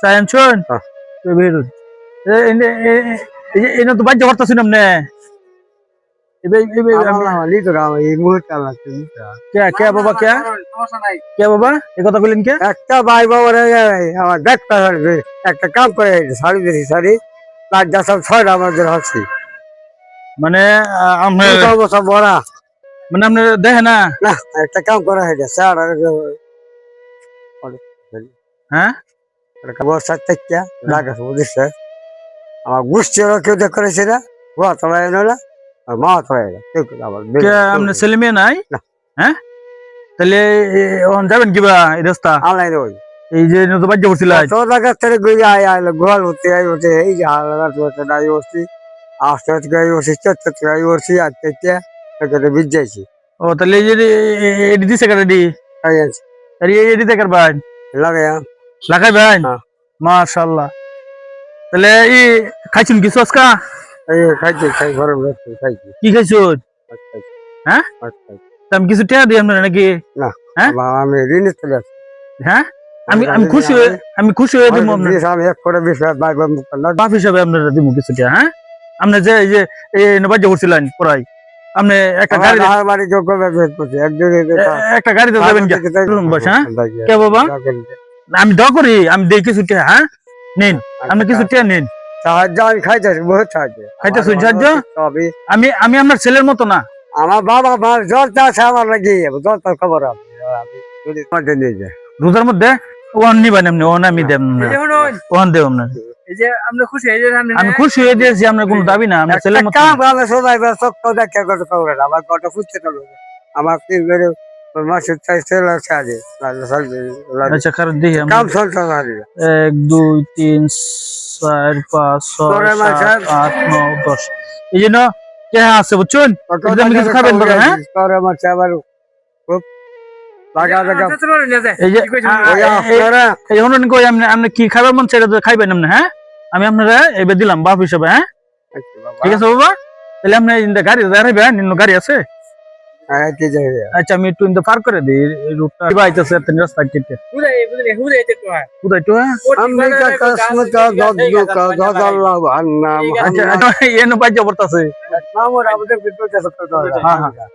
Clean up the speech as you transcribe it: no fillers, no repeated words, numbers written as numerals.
Sayan chun. Beberu. Ini tuh banyak warta sih namanya. क्या बाबा क्या बाबा ये কথা বলেন क्या একটা ভাই বাবার আমার দেখতে হবে একটা কাম করে শাড়ি দিছি শাড়ি তার যা সব ছয়টা আমাদের হচ্ছে মানে আমরা বছর বড়া মানে আপনি দেখেন না না একটা কাম করা হয়ে গেছে আর হ্যাঁ একটা বর্ষার থেকে লাগাছে বুঝছে আমার গোষ্ঠী কেউ দেখ করেছে না বাবা তোলা না আর মা তোলা আপনি ছেলে মেয়ে নাই হ্যাঁ তাহলে যাবেন কিবা এই রাস্তা আলাই ওই এই যে নতুন বাজ্য করছিল তোর কাছ থেকে গিয়ে আইলো গোয়াল হতে হতে এই যে হালকা তো দাই বসছি আস্তে আস্তে গাই বসছি চট গাই বসছি আর থেকে এখানে বিজ যাইছি ও তাহলে এই যে এডি দিছে কারেডি আই আছে আরে এডি তে করবেন লাগায়া লাগাইবেন হ্যাঁ মাশাআল্লাহ তাহলে এই খাইছেন কিছু আজকা এই খাইছি খাই ঘরে বসে খাইছি কি খাইছেন হ্যাঁ আমি কিছু টাকা দিই আপনারা নাকি না হ্যাঁ আমি ঋণ চলে আসছি হ্যাঁ আমি খুশি হয়ে দিব আপনার আমি এক করে বিশ ভাই বাপ হিসাবে আপনারা দিব কিছু টাকা হ্যাঁ আপনি যে এই যে এই নবাজ্য করছিলেন পড়াই আপনি একটা গাড়ি বাড়ি কেউ কবে বের করছে একদিন একটা গাড়িতে যাবেন কি বস হ্যাঁ কে বাবা আমি দোয়া করি আমি দেই কিছু টাকা হ্যাঁ নিন আপনি কিছু টাকা নিন সাহায্য আমি খাইতেছি বহুত সাহায্য খাইতেছেন সাহায্য তবে আমি আমি আপনার ছেলের মতো না আমার বাবা মার জ্বরটা আছে আমার লাগিয়ে যাবো জ্বরটার খবর আপনি যদি মধ্যে নিয়ে যায় রোজার মধ্যে ওয়ান নিবেন এমনি ওয়ান আমি দেব ওয়ান দেব আপনার এই যে আমরা খুশি এই যে আমি খুশি হয়ে দিয়েছি আপনার কোনো দাবি না আমার ছেলের মতো কাম ভালো সবাই সব দেখে কথা খবর আমার কথা বুঝতে পারলো আমার কি বেরো মাসের চাই ছেলে আছে আগে আচ্ছা খারাপ দেখি কাম চলতে পারি 1 2 3 4 5 6 7 8 9 10 এই জন্য কে আছে বুঝছেন আমি কিছু খাবেন বলে হ্যাঁ তোরে আমার চাবার খুব লাগা লাগা এই যে এই অনুন কই আপনি কি খাবেন মন সেটা তো খাইবেন আপনি হ্যাঁ আমি আপনারা এবে দিলাম বাপ হিসাবে হ্যাঁ ঠিক আছে বাবা তাহলে আপনি ইন গাড়ি দাঁড়াবেন ইন গাড়ি আছে হ্যাঁ কি যাই আচ্ছা আমি একটু ইন পার করে দিই এই রুটটা বাইতেছে এত রাস্তা কেটে কোথায় তো আমি কাসমতা দদ্দুকা দদাল্লাহ আন্নাম আচ্ছা এনো বাজ্য পড়তাছে মামুর আমাদের বিদ্যুৎ আছে হ্যাঁ হ্যাঁ